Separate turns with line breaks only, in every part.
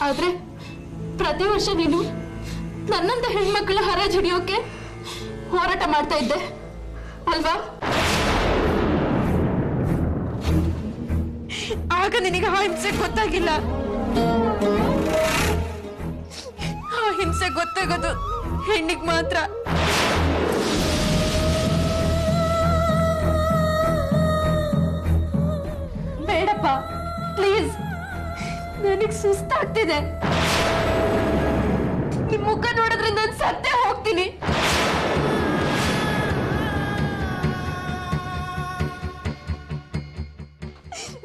ಆದ್ರೆ ಪ್ರತಿ ವರ್ಷ ನೀನು ನನ್ನಂತ ಹೆಣ್ಮಕ್ಳ ಹರಾಜು ಹಿಡಿಯೋಕೆ ಹೋರಾಟ ಮಾಡ್ತಾ ಇದ್ದೆ ಅಲ್ವಾ? ಆಗ ನಿನಗೆ ಆ ಹಿಂಸೆ ಗೊತ್ತಾಗಿಲ್ಲ. ಆ ಹಿಂಸೆ ಗೊತ್ತಾಗೋದು ಹೆಣ್ಣಿಗೆ ಮಾತ್ರ. ಬೇಡಪ್ಪ ಪ್ಲೀಸ್, ನನಗೆ ಸುಸ್ತಾಗ್ತಿದೆ. ನಿಮ್ ಮುಖ ನೋಡಿದ್ರೆ ನಾನು ಸತ್ತೇ ಹೋಗ್ತೀನಿ.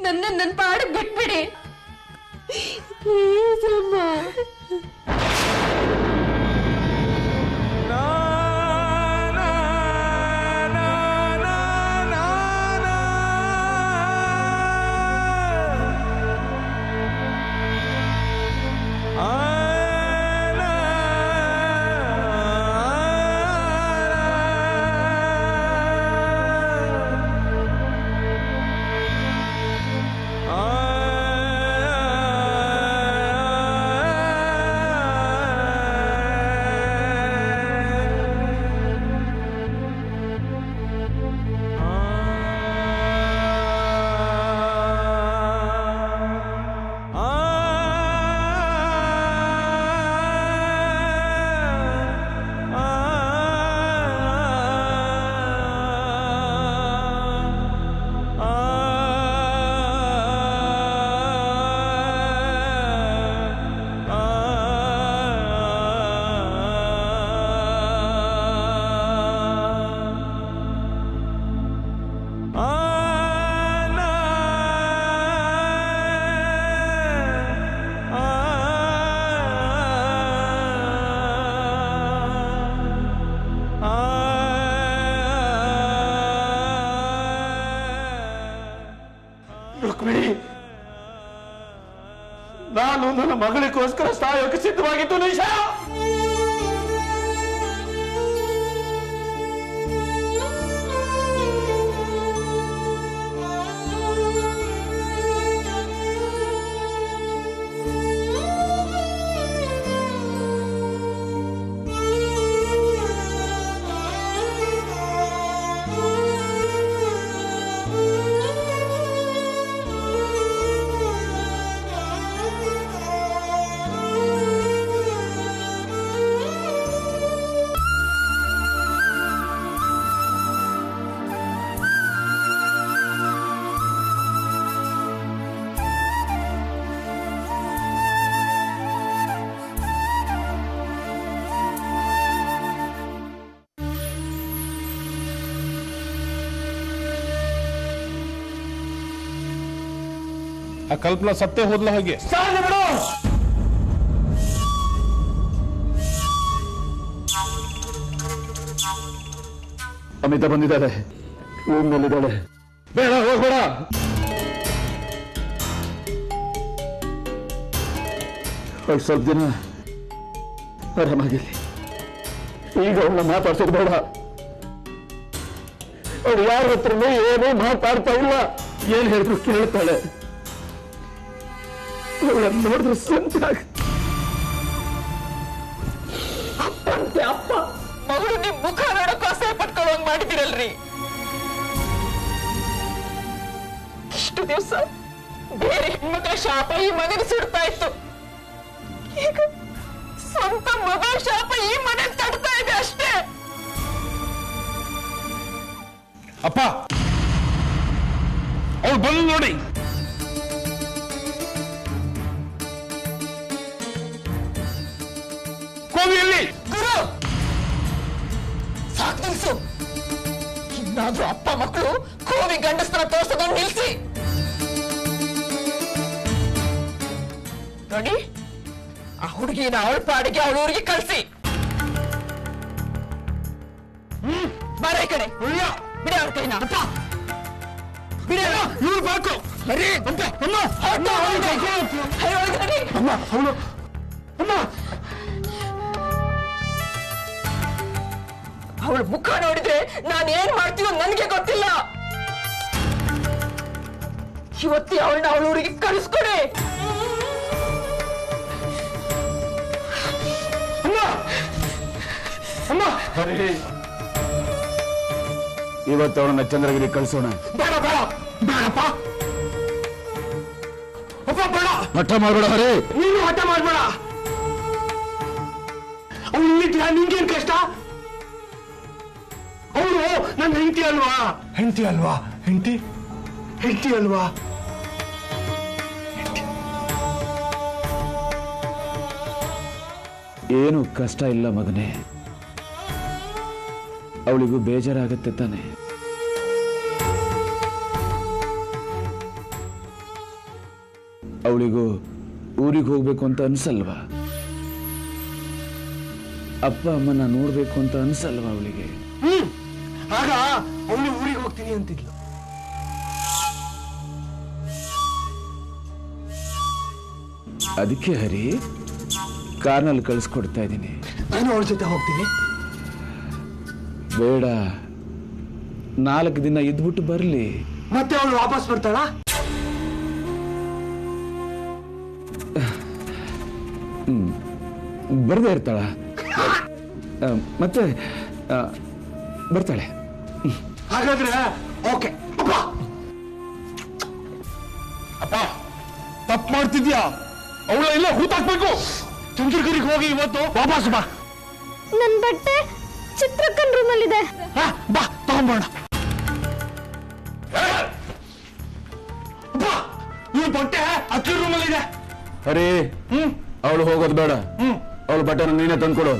ನನ್ನ ಪಾಡಿಗೆ ಬಿಟ್ಬಿಡಿ ಪ್ಲೀಸ್ ಅಮ್ಮ.
ನಾನು ನನ್ನ ಮಗಳಿಗೋಸ್ಕರ ಸಾಯೋಕೆ ಸಿದ್ಧವಾಗಿದ್ದು ನಿಶಾ.
ಆ ಕಲ್ಪನಾ ಸತ್ತೇ ಹೋದ್ಲ ಹಾಗೆ.
ಅಮಿತಾ ಬಂದಿದ್ದಾಳೆ, ರೂಮ್ ನಲ್ಲಿದ್ದಾಳೆ. ಬೇಡ, ಹೋಗ್ಬೇಡ. ಅವಳು ಸ್ವಲ್ಪ ದಿನ ಆರಾಮಾಗಿರ್ಲಿ. ಈಗ ಅವಳನ್ನ ಮಾತಾಡ್ಸೋದು ಬೇಡ. ಅವಳು ಯಾರ ಹತ್ರನೂ ಏನೂ ಮಾತಾಡ್ತಾ ಇಲ್ಲ. ಏನ್ ಹೇಳಿದ್ರು ಕೇಳ್ತಾಳೆ. ಅವಳನ್ನು ನೋಡಿದ್ರೆ ಸಂತಾಗ
ಅಪ್ಪಂತೆ ಅಪ್ಪ ಮಗಳು ನಿಮ್ ಮುಖ ನೋಡಕ್ಕೂ ಅಸಹ್ಯ ಪಟ್ಕೊಳ್ಳೋಂಗ್ ಮಾಡಿದಿರಲ್ರಿ. ಇಷ್ಟು ದಿವಸ ಬೇರೆ ಹೆಣ್ಮಕ್ಳ ಶಾಪ ಈ ಮನೆಗೆ ಸುಡ್ತಾ ಇತ್ತು. ಈಗ ಸ್ವಂತ ಮಗಳ ಶಾಪ ಈ ಮನೆ ತಡ್ತಾ ಇದೆ ಅಷ್ಟೇ.
ಅಪ್ಪ ಅವಳು ಬಂದು ನೋಡಿ. ಕೋವಿಯಲ್ಲಿ
ಗುರು ಸಾಕು ನಿಲ್ಸು. ಇನ್ನಾದ್ರೂ ಅಪ್ಪ ಮಕ್ಕಳು ಕೋವಿ ಗಂಡಸ್ತರ ತೋರ್ಸೋದನ್ನು ನಿಲ್ಸಿ. ನೋಡಿ, ಆ ಹುಡುಗಿನ ಅವಳ ಪಾಡಿಗೆ ಅವಳ ಊರಿಗೆ ಕಳಿಸಿ. ಬಾರ ಈ ಕಡೆ. ಬಿಡಿ ಅವ್ರ ಕೈನ. ಬಿಡಿ ಇವ್ರು ಬಾಕು. ಬರೀ ಅಮ್ಮ ಅವಳು ಅಮ್ಮ ಅವಳ ಮುಖ ನೋಡಿದ್ರೆ ನಾನು ಏನ್ ಮಾಡ್ತೀನೋ ನನಗೆ ಗೊತ್ತಿಲ್ಲ. ಇವತ್ತಿ ಅವಳನ್ನ ಅವಳ ಊರಿಗೆ ಕಳಿಸ್ಕೊಡಿ.
ಅಮ್ಮ
ಹರಿ ಇವತ್ತು ಅವಳನ್ನ ಚಂದ್ರಗಿರಿ ಕಳಿಸೋಣ.
ಬೇಡ ಬೇಡ ಬೇಡಪ್ಪ. ಅಪ್ಪ ಬೇಡ.
ಹಠ ಮಾಡ್ಬೇಡ ಹರಿ.
ನೀನು ಹಠ ಮಾಡ್ಬೇಡ. ಅವಳು ಇಲ್ಲಿದ್ಯಾ ನಿಂಗೇನ್ ಕಷ್ಟ? ಅವಳು ನನ್ನ ಹೆಂಡತಿ ಅಲ್ವಾ? ಹೆಂಡತಿ ಅಲ್ವಾ? ಹೆಂಡತಿ ಅಲ್ವಾ?
ಏನು ಕಷ್ಟ ಇಲ್ಲ ಮಗನೇ. ಅವಳಿಗೂ ಬೇಜಾರಾಗತ್ತೆ ತಾನೆ. ಅವಳಿಗೂ ಊರಿಗೆ ಹೋಗ್ಬೇಕು ಅಂತ ಅನ್ಸಲ್ವಾ? ಅಪ್ಪ ಅಮ್ಮನ ನೋಡ್ಬೇಕು ಅಂತ ಅನ್ಸಲ್ವಾ ಅವಳಿಗೆ?
ಆಗ ಅವಳು ಊರಿಗೆ ಹೋಗ್ತೀನಿ ಅಂತಿದ್ಲು.
ಅದಕ್ಕೆ ಹರಿ ಕಾರ್ನಲ್ಲಿ ಕಳಿಸ್ಕೊಡ್ತಾ ಇದ್ದೀನಿ.
ನಾನು ಅವಳ ಜೊತೆ ಹೋಗ್ತೀನಿ.
ಬೇಡ, 4 ದಿನ ಇದ್ಬಿಟ್ಟು ಬರ್ಲಿ.
ಮತ್ತೆ ಅವಳು ವಾಪಸ್ ಬರ್ತಾಳ?
ಬರ್ದೇ ಇರ್ತಾಳ, ಮತ್ತೆ ಬರ್ತಾಳೆ.
ಹಾಗಾದ್ರೆ ಓಕೆ. ಅಪ್ಪ ತಪ್ಪು ಮಾಡ್ತಿದ್ಯಾ? ಅವಳ ಇಲ್ಲ ಹೂತಾಕ್ಬೇಕು. ಚಂದ್ರಗಿರಿಗೆ ಹೋಗಿ ಇವತ್ತು ವಾಪಸ್ ಬಾ.
ನನ್ ಬಟ್ಟೆ ಚಿತ್ರಕ್ಕನ್ ರೂಮಲ್ಲಿದೆ.
ಬಾ ತಗೊಂಬೋಣ. ಈ ಬಟ್ಟೆ ಅಕ್ಕಿ ರೂಮಲ್ಲಿದೆ.
ಹರಿ ಅವಳು ಹೋಗೋದು ಬೇಡ. ಅವಳ ಬಟ್ಟೆನ ನೀನೇ ತಂದ್ಕೊಡು.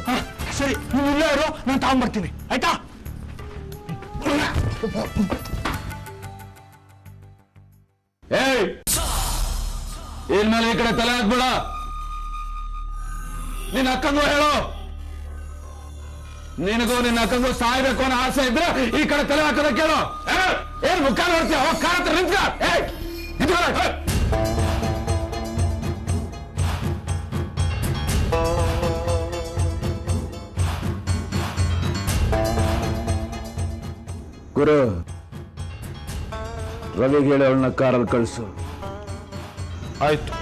ಸರಿ, ನೀವು ಇಲ್ಲೇ ಇರೋ, ನಾನು ತಗೊಂಡ್ಬರ್ತೀನಿ. ಆಯ್ತಾ?
ಏಯ್, ಇನ್ಮೇಲೆ ಈ ಕಡೆ ತಲೆ ಹಾಕ್ಬೇಡ. ನಿನ್ನ ಅಕ್ಕಂಗೂ ಹೇಳು, ನಿನಗೂ ನಿನ್ನ ಅಕ್ಕಂಗೂ ಸಾಯ್ಬೇಕು ಅನ್ನೋ ಆಸೆ ಇದ್ರೆ ಈ ಕಡೆ ತಲೆ ಹಾಕೋದ ಕೇಳು. ಏನ್ ಮುಖ ನೋಡ್ತೀಯ? ಹೋಗ್ ಕಾರ್ ಹತ್ರ ನಿಂತ್ಕ. ಗುರು, ರವಿಗೆ ಹೇಳಿ ಅವಳನ್ನ ಕಾರಲ್ಲಿ ಕಳಿಸು.
ಆಯ್ತು.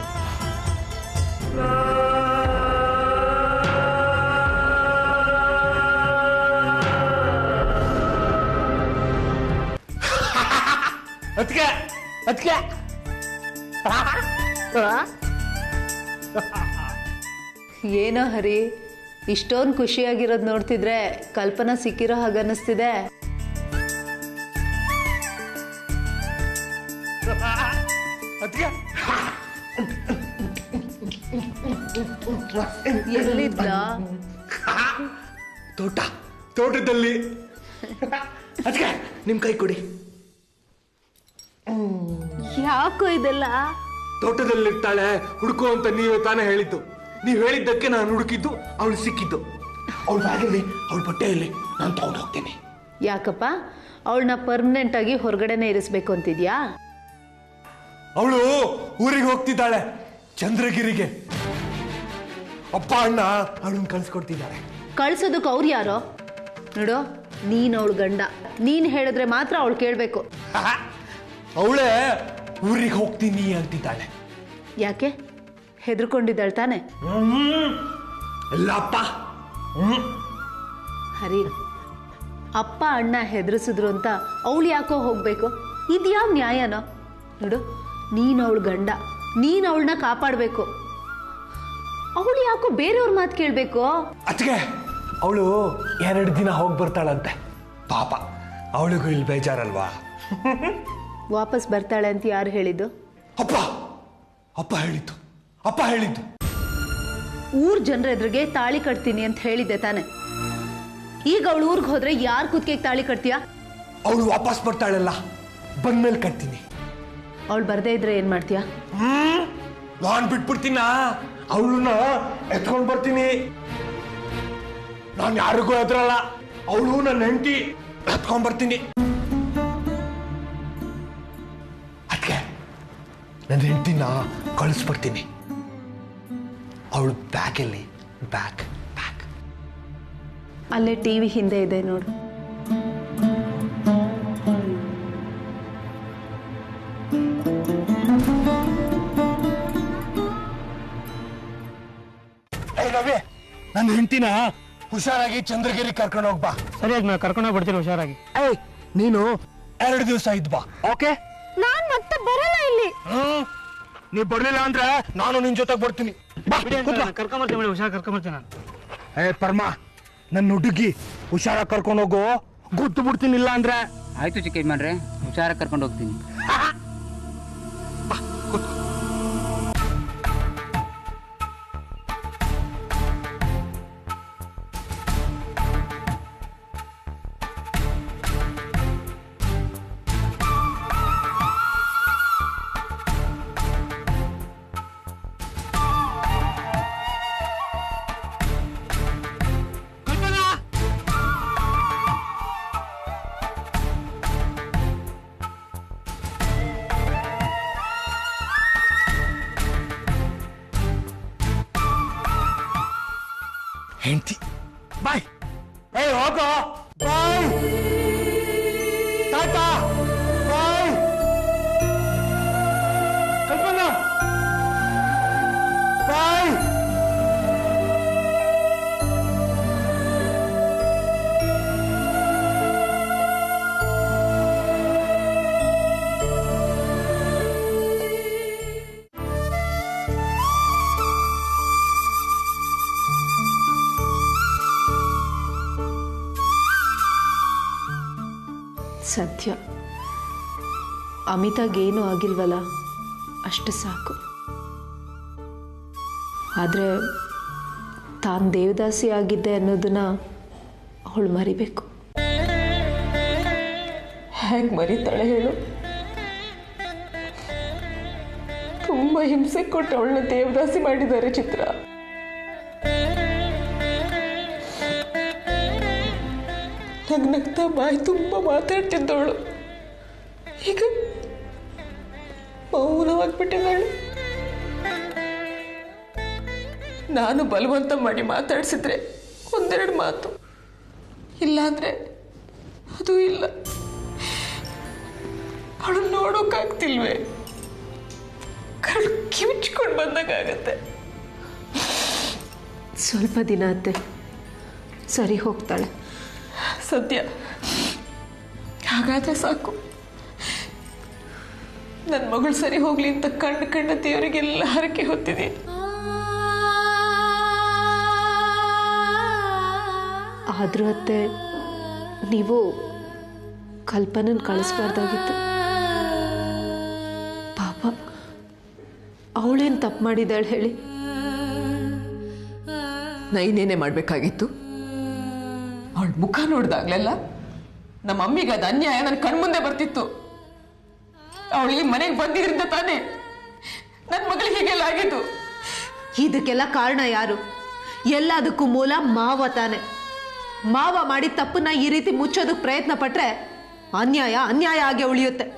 ಅದಕ್ಕೆ
ಏನೋ ಹರಿ, ಇಷ್ಟೊಂದು ಖುಷಿಯಾಗಿರೋದು ನೋಡ್ತಿದ್ರೆ ಕಲ್ಪನಾ ಸಿಕ್ಕಿರೋ ಹಾಗನ್ನಿಸ್ತಿದೆ. ಎಲ್ಲಿದ್ದ?
ತೋಟದಲ್ಲಿ. ಅದಕ್ಕೆ ನಿಮ್ ಕೈ ಕೊಡಿ.
ಯಾಕೋ ಇದೆಲ್ಲ?
ತೋಟದಲ್ಲಿರ್ತಾಳೆ ಹುಡುಕು ಅಂತ ನೀವೇ ತಾನೇ ಹೇಳಿದ್ದು. ನೀವು ಹೇಳಿದ್ದಕ್ಕೆ ನಾನು ಹುಡುಕಿದ್ದು, ಅವಳು ಸಿಕ್ಕಿದ್ದು. ಅವಳ ಬ್ಯಾಗಲ್ಲಿ, ಅವಳ ಬಟ್ಟೆಯಲ್ಲಿ ನಾನು ತಗೊಂಡು ಹೋಗ್ತೇನೆ.
ಯಾಕಪ್ಪ, ಅವಳನ್ನ ಪರ್ಮನೆಂಟ್ ಆಗಿ ಹೊರಗಡೆನೆ ಇರಿಸ್ಬೇಕು ಅಂತಿದ್ಯಾ?
ಅವಳು ಊರಿಗೆ ಹೋಗ್ತಿದ್ದಾಳೆ, ಚಂದ್ರಗಿರಿಗೆ. ಅಪ್ಪ ಅಣ್ಣ ಅವಳನ್ನ ಕಳ್ಸಿಕೊಡ್ತಿದ್ದಾರೆ.
ಕಳ್ಸೋದಕ್ಕೆ ಅವ್ರು ಯಾರೋ? ನೋಡು, ನೀನ್ ಅವಳು ಗಂಡ, ನೀನ್ ಹೇಳಿದ್ರೆ ಮಾತ್ರ ಅವಳು ಕೇಳ್ಬೇಕು.
ಅವಳೇ ಊರಿಗೆ ಹೋಗ್ತೀನಿ ಅಂತಿದ್ದಾಳೆ.
ಯಾಕೆ, ಹೆದರ್ಕೊಂಡಿದ್ದಾಳೆ ತಾನೆ?
ಅಲ್ಲಪ್ಪ.
ಹರಿ, ಅಪ್ಪ ಅಣ್ಣ ಹೆದರಿಸಿದ್ರು ಅಂತ ಅವಳು ಯಾಕೋ ಹೋಗ್ಬೇಕು? ಇದ್ಯಾವ ನ್ಯಾಯನೋ? ನೋಡು, ನೀನು ಅವಳು ಗಂಡ, ನೀನು ಅವಳನ್ನ ಕಾಪಾಡಬೇಕು. ಅವಳು ಯಾಕೋ ಬೇರೆಯವ್ರ ಮಾತು ಕೇಳಬೇಕು?
ಅದಕ್ಕೆ ಅವಳು 2 ದಿನ ಹೋಗಿ ಬರ್ತಾಳಂತೆ. ಪಾಪ, ಅವಳಿಗೂ ಇಲ್ಲಿ ಬೇಜಾರಲ್ವಾ?
ವಾಪಸ್ ಬರ್ತಾಳೆ ಅಂತ ಯಾರು ಹೇಳಿದ್ದು?
ಅಪ್ಪ ಹೇಳಿದ್ದು.
ಊರ್ ಜನರ ಎದುರಿಗೆ ತಾಳಿ ಕಟ್ತೀನಿ ಅಂತ ಹೇಳಿದ್ದೆ ತಾನೆ. ಈಗ ಅವಳು ಊರಿಗೆ ಹೋದ್ರೆ ಯಾರ್ ಕುತ್ತಿಗೆ ತಾಳಿ ಕಟ್ತೀಯಾ?
ಅವಳು ವಾಪಸ್ ಬರ್ತಾಳಲ್ಲ, ಬಂದ್ಮೇಲೆ ಕಟ್ತೀನಿ.
ಅವಳು ಬರ್ದೇ ಇದ್ರೆ ಏನ್ ಮಾಡ್ತೀಯಾ?
ನಾನ್ ಬಿಟ್ಬಿಡ್ತೀನ, ಅವಳನ್ನ ಎತ್ಕೊಂಡ್ ಬರ್ತೀನಿ. ನಾನು ಯಾರಿಗೂ ಎದುರಲ್ಲ, ಅವಳು ನನ್ನ ಹೆಂಡತಿ, ಎತ್ಕೊಂಡ್ ಬರ್ತೀನಿ. ಅದಕ್ಕೆ ನನ್ನ ಹೆಂಡತಿನ ಕಳಿಸ್ಬಿಡ್ತೀನಿ. ಅವಳು ಬ್ಯಾಗಲ್ಲಿ ಬ್ಯಾಗ್
ಅಲ್ಲೇ ಟಿವಿ ಹಿಂದೆ ಇದೆ ನೋಡು.
ರವಿ,
ನನ್ನ ಹೆಂಡತಿನ ಹುಷಾರಾಗಿ ಚಂದ್ರಗಿರಿ ಕರ್ಕೊಂಡು ಹೋಗ್ಬಾ.
ಸರಿಯಾಗಿ ನಾ ಕರ್ಕೊಂಡು ಬಿಡ್ತೀನಿ ಹುಷಾರಾಗಿ.
ಏಯ್ ನೀನು 2 ದಿವಸ ಇದ್ ಬಾ. ಓಕೆ?
ನಾನ್ ಮತ್ತೆ ಬರಲ್ಲ ಇಲ್ಲಿ.
ನೀ ಬರ್ಲಿಲ್ಲ ಅಂದ್ರೆ ನಾನು ನಿನ್ ಜೊತೆಗೆ ಬರ್ತೀನಿ.
ಕರ್ಕೊಂಬರ್ತೀನಿ, ಹುಷಾರ್ ಕರ್ಕೊಂಬರ್ತೀನಿ ನಾನು.
ಏ ಪರ್ಮ, ನನ್ನ ಹುಡುಗಿ ಹುಷಾರಾಗಿ ಕರ್ಕೊಂಡು ಹೋಗು, ಗುದ್ದು ಬಿಡ್ತೀನಿ ಇಲ್ಲ ಅಂದ್ರೆ.
ಆಯ್ತು ಚಿಕ್ಕ ಯಜಮಾನ್ರೆ, ಹುಷಾರಾಗಿ ಕರ್ಕೊಂಡು ಹೋಗ್ತೀನಿ.
ಹೆಂಡತಿ ಬಾಯ್. ಏ ಹೋಗೋ ಬಾಯ್. ತಾತ ಬಾಯ್. ಕಲ್ಪನಾ ಬಾಯ್.
ಸತ್ಯ, ಅಮಿತಾಗೇನೂ ಆಗಿಲ್ವಲ್ಲ, ಅಷ್ಟು ಸಾಕು. ಆದರೆ ತಾನು ದೇವದಾಸಿ ಆಗಿದ್ದೆ ಅನ್ನೋದನ್ನ ಅವಳು ಮರಿಬೇಕು.
ಹೇಗೆ ಮರಿತಾಳೆ ಹೇಳು? ತುಂಬ ಹಿಂಸೆ ಕೊಟ್ಟು ಅವಳನ್ನ ದೇವದಾಸಿ ಮಾಡಿದ್ದಾರೆ ಚಿತ್ರ. ನಗ್ನಗ್ತಾ ಬಾಯಿ ತುಂಬ ಮಾತಾಡ್ತಿದ್ದವಳು ಈಗ ಮೌನವಾಗ್ಬಿಟ್ಟಿದ್ದಾಳೆ. ನಾನು ಬಲವಂತ ಮಾಡಿ ಮಾತಾಡ್ಸಿದ್ರೆ 1-2 ಮಾತು, ಇಲ್ಲಾಂದ್ರೆ ಅದು ಇಲ್ಲ. ಅವಳು ನೋಡೋಕ್ಕಾಗ್ತಿಲ್ವೇ? ಕಣ್ಣು ಕಿವಿಚ್ಕೊಂಡು ಬಂದಂಗಾಗತ್ತೆ.
ಸ್ವಲ್ಪ ದಿನ ಅತ್ತೆ, ಸರಿ ಹೋಗ್ತಾಳೆ.
ಸದ್ಯ ಹಾಗಾದ್ರೆ ಸಾಕು. ನನ್ನ ಮಗಳು ಸರಿ ಹೋಗ್ಲಿ ಅಂತ ಕಣ್ಣ ದೇವರಿಗೆಲ್ಲ ಹರಕೆ ಹೊತ್ತಿದೆ.
ಆದ್ರೂ ಅತ್ತೆ, ನೀವು ಕಲ್ಪನನ್ ಕಳಿಸ್ಬಾರ್ದಾಗಿತ್ತು. ಪಾಪ, ಅವಳೇನು ತಪ್ಪು ಮಾಡಿದಾಳೆ ಹೇಳಿ?
ನೈನೇನೆ ಮಾಡಬೇಕಾಗಿತ್ತು. ಅವಳ ಮುಖ ನೋಡ್ದಾಗ್ಲೆಲ್ಲ ನಮ್ಮ ಅಮ್ಮಿಗೆ ಅದು ಅನ್ಯಾಯ ನನ್ನ ಕಣ್ಮುಂದೆ ಬರ್ತಿತ್ತು. ಅವಳು ಈ ಮನೆಗೆ ಬಂದಿದ್ರಿಂದ ತಾನೇ ನನ್ನ ಮಗಳಿಗೆ ಹೀಗೆಲ್ಲ ಆಗಿದ್ದು.
ಇದಕ್ಕೆಲ್ಲ ಕಾರಣ ಯಾರು? ಎಲ್ಲದಕ್ಕೂ ಮೂಲ ಮಾವ ತಾನೆ. ಮಾವ ಮಾಡಿದ ತಪ್ಪನ್ನ ಈ ರೀತಿ ಮುಚ್ಚೋದಕ್ಕೆ ಪ್ರಯತ್ನ ಪಟ್ರೆ ಅನ್ಯಾಯ ಅನ್ಯಾಯ ಆಗಿ ಉಳಿಯುತ್ತೆ.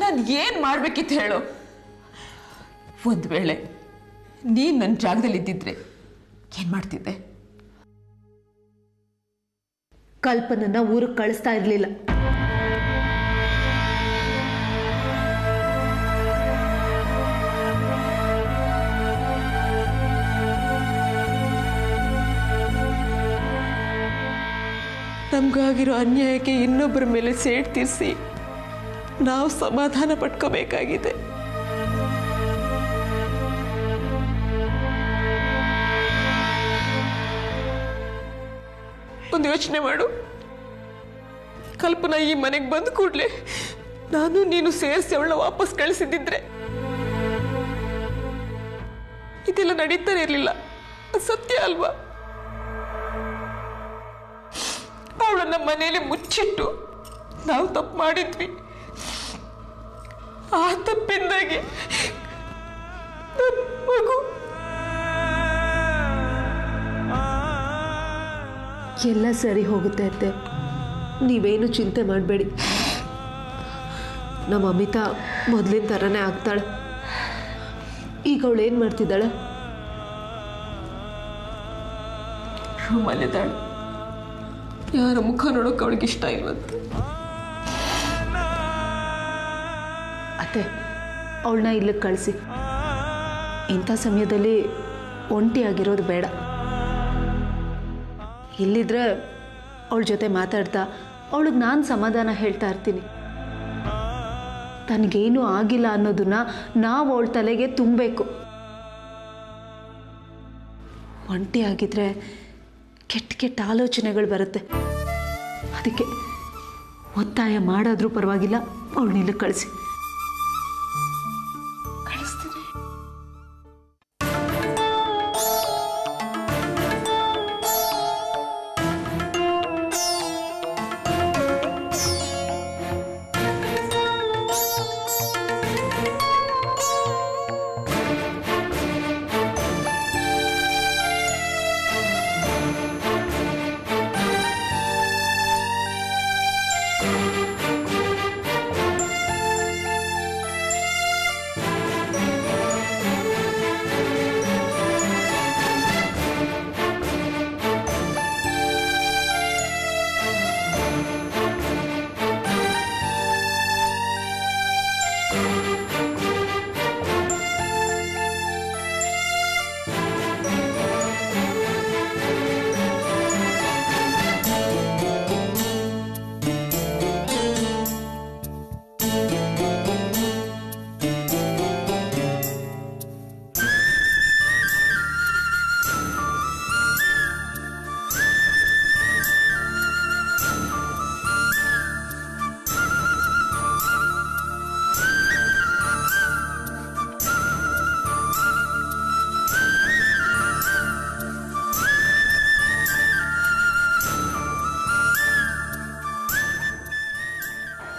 ನಾನು ಏನ್ ಮಾಡ್ಬೇಕಿತ್ತು ಹೇಳು? ಒಂದ್ ವೇಳೆ ನೀನ್ ನನ್ನ ಜಾಗದಲ್ಲಿ ಇದ್ದಿದ್ರೆ ಏನ್ ಮಾಡ್ತಿದ್ದೆ?
ಕಲ್ಪನನ್ನ ಊರಿಗೆ ಕಳಿಸ್ತಾ ಇರಲಿಲ್ಲ.
ನಮ್ಗಾಗಿರೋ ಅನ್ಯಾಯಕ್ಕೆ ಇನ್ನೊಬ್ಬರ ಮೇಲೆ ಸೇಡ್ ತೀರಿಸಿ ನಾವು ಸಮಾಧಾನ ಪಟ್ಕೋಬೇಕಾಗಿದೆ. ಒಂದು ಯೋಚನೆ ಮಾಡು. ಕಲ್ಪನಾ ಈ ಮನೆಗೆ ಬಂದ ಕೂಡಲೇ ನಾನು ನೀನು ಸೇರಿಸಿ ಅವಳನ್ನ ವಾಪಸ್ ಕಳಿಸಿದ್ದಿದ್ರೆ ಇದೆಲ್ಲ ನಡೀತಾನೆ ಇರಲಿಲ್ಲ. ಸತ್ಯ ಅಲ್ವಾ? ಅವಳನ್ನ ಮನೆಯಲ್ಲಿ ಮುಚ್ಚಿಟ್ಟು ನಾವು ತಪ್ಪು ಮಾಡಿದ್ವಿ. ಆ ತಪ್ಪಿಂದಾಗಿ ಮಗು
ಎಲ್ಲ ಸರಿ ಹೋಗುತ್ತೆ ಅತ್ತೆ, ನೀವೇನು ಚಿಂತೆ ಮಾಡಬೇಡಿ. ನಮ್ಮ ಅಮಿತಾ ಮೊದಲಿನ ಥರನೇ ಆಗ್ತಾಳೆ. ಈಗ ಅವಳು ಏನು ಮಾಡ್ತಿದ್ದಾಳೆ?
ರೂಮಲ್ಲಿದ್ದಾಳೆ. ಯಾರ ಮುಖ ನೋಡೋಕೆ ಅವಳಿಗೆ ಇಷ್ಟ ಇಲ್ವಂತೆ.
ಅತ್ತೆ, ಅವಳನ್ನ ಇಲ್ಲಿಗೆ ಕಳಿಸಿ. ಇಂಥ ಸಮಯದಲ್ಲಿ ಒಂಟಿಯಾಗಿರೋದು ಬೇಡ. ಇಲ್ಲಿದ್ರೆ ಅವಳ ಜೊತೆ ಮಾತಾಡ್ತಾ ಅವಳಿಗೆ ನಾನು ಸಮಾಧಾನ ಹೇಳ್ತಾ ಇರ್ತೀನಿ. ತನಗೇನು ಆಗಿಲ್ಲ ಅನ್ನೋದನ್ನ ನಾವು ಅವಳ ತಲೆಗೆ ತುಂಬಬೇಕು. ಒಂಟಿ ಆಗಿದ್ರೆ ಕೆಟ್ಟ ಕೆಟ್ಟ ಆಲೋಚನೆಗಳು ಬರುತ್ತೆ. ಅದಕ್ಕೆ ಒತ್ತಾಯ ಮಾಡೋದ್ರೂ ಪರವಾಗಿಲ್ಲ, ಅವಳನ್ನಿಲ್ಲ ಕಳಿಸಿ.
ಕಳಿಸ್ತೀನಿ.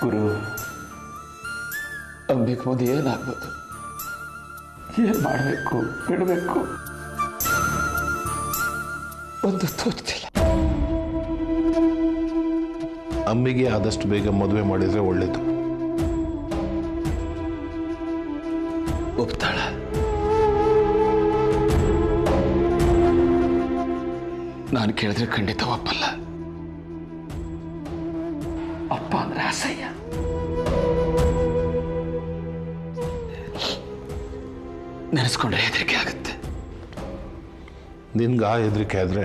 ಗುರು, ಅಂಬಿಗೆ ಮುಂದೆ ಏನಾಗ್ಬೋದು, ಏನ್ ಮಾಡಬೇಕು ಬಿಡಬೇಕು ಒಂದು ತೋಚ್ತಿಲ್ಲ.
ಅಮ್ಮಿಗೆ ಆದಷ್ಟು ಬೇಗ ಮದುವೆ ಮಾಡಿದ್ರೆ ಒಳ್ಳೇದು.
ಒಪ್ತಾಳ? ನಾನು ಕೇಳಿದ್ರೆ ಖಂಡಿತ ಒಪ್ಪಲ್ಲ. ಅಪ್ಪ ಅಂದ್ರೆ ಅಸಹ್ಯ. ನೆನೆಸ್ಕೊಂಡ್ರೆ ಹೆದರಿಕೆ ಆಗುತ್ತೆ.
ನಿನ್ಗೆ ಆ ಹೆದರಿಕೆ ಆದ್ರೆ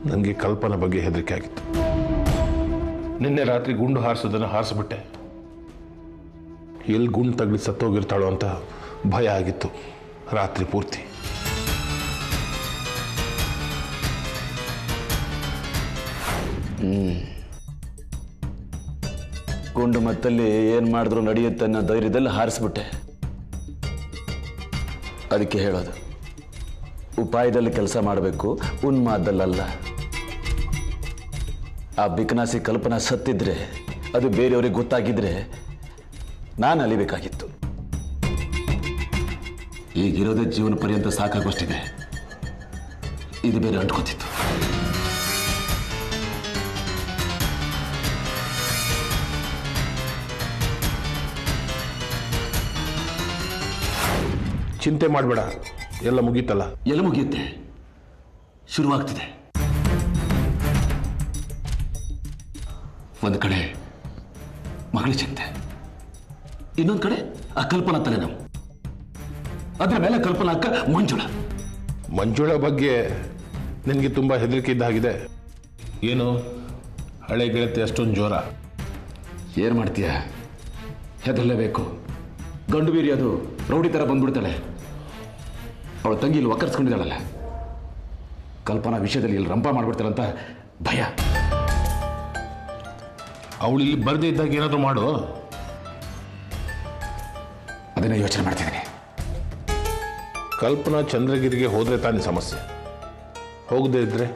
ನನಗೆ ಕಲ್ಪನಾ ಬಗ್ಗೆ ಹೆದರಿಕೆ ಆಗಿತ್ತು. ನಿನ್ನೆ ರಾತ್ರಿ ಗುಂಡು ಹಾರಿಸೋದನ್ನು ಹಾರಿಸ್ಬಿಟ್ಟೆ. ಎಲ್ಲಿ ಗುಂಡು ತಗಲಿ ಸತ್ತೋಗಿರ್ತಾಳೋ ಅಂತ ಭಯ ಆಗಿತ್ತು ರಾತ್ರಿ ಪೂರ್ತಿ.
ಗುಂಡು ಮತ್ತಲ್ಲಿ ಏನು ಮಾಡಿದ್ರು ನಡೆಯುತ್ತೆ ಅನ್ನೋ ಧೈರ್ಯದಲ್ಲಿ ಹಾರಿಸ್ಬಿಟ್ಟೆ. ಅದಕ್ಕೆ ಹೇಳೋದು, ಉಪಾಯದಲ್ಲಿ ಕೆಲಸ ಮಾಡಬೇಕು, ಉನ್ಮಾದಲ್ಲಲ್ಲ. ಆ ಬಿಕನಾಸಿ ಕಲ್ಪನಾ ಸತ್ತಿದ್ರೆ, ಅದು ಬೇರೆಯವ್ರಿಗೆ ಗೊತ್ತಾಗಿದ್ರೆ ನಾನು ಅಲಿಬೇಕಾಗಿತ್ತು. ಈಗಿರೋದೇ ಜೀವನ ಪರ್ಯಂತ ಸಾಕಾಗೋಷ್ಟಿದೆ. ಇದು ಬೇರೆ ಅಂಟ್ಕೋತಿತ್ತು.
ಚಿಂತೆ ಮಾಡಬೇಡ, ಎಲ್ಲ ಮುಗೀತಲ್ಲ.
ಎಲ್ಲ ಮುಗಿಯುತ್ತೆ, ಶುರುವಾಗ್ತಿದೆ. ಒಂದು ಕಡೆ ಮಗಳ ಚಿಂತೆ, ಇನ್ನೊಂದು ಕಡೆ ಆ ಕಲ್ಪನಾ ತಲೆನೋವು. ಅದರ ಮೇಲೆ ಕಲ್ಪನಾ ಅಕ್ಕ
ಮಂಜುಳ ಬಗ್ಗೆ ನಿನಗೆ ತುಂಬ ಹೆದರಿಕೆ ಇದ್ದಾಗಿದೆ. ಏನು ಹಳೆ ಗೆಳತಿ ಅಷ್ಟೊಂದು ಜೋರ?
ಏನು ಮಾಡ್ತೀಯ, ಹೆದರಲೇಬೇಕು. ಗಂಡು ಬೀರಿ ಅದು ರೌಡಿ ಥರ ಬಂದ್ಬಿಡ್ತಾಳೆ. ಅವಳ ತಂಗಿ ಇಲ್ಲಿ ಒಕ್ಕರ್ಸ್ಕೊಂಡಿದ್ದಾಳಲ್ಲ, ಕಲ್ಪನಾ ವಿಷಯದಲ್ಲಿ ಇಲ್ಲಿ ರಂಪ ಮಾಡ್ಬಿಡ್ತಾಳಂತ ಭಯ.
ಅವಳು ಇಲ್ಲಿ ಬರದೇ ಇದ್ದಾಗ ಏನಾದರೂ ಮಾಡು.
ಅದನ್ನೇ ಯೋಚನೆ ಮಾಡ್ತಿದ್ದೀನಿ.
ಕಲ್ಪನಾ ಚಂದ್ರಗಿರಿಗೆ ಹೋದ್ರೆ ತಾನೇ ಸಮಸ್ಯೆ, ಹೋಗದೇ ಇದ್ರೆ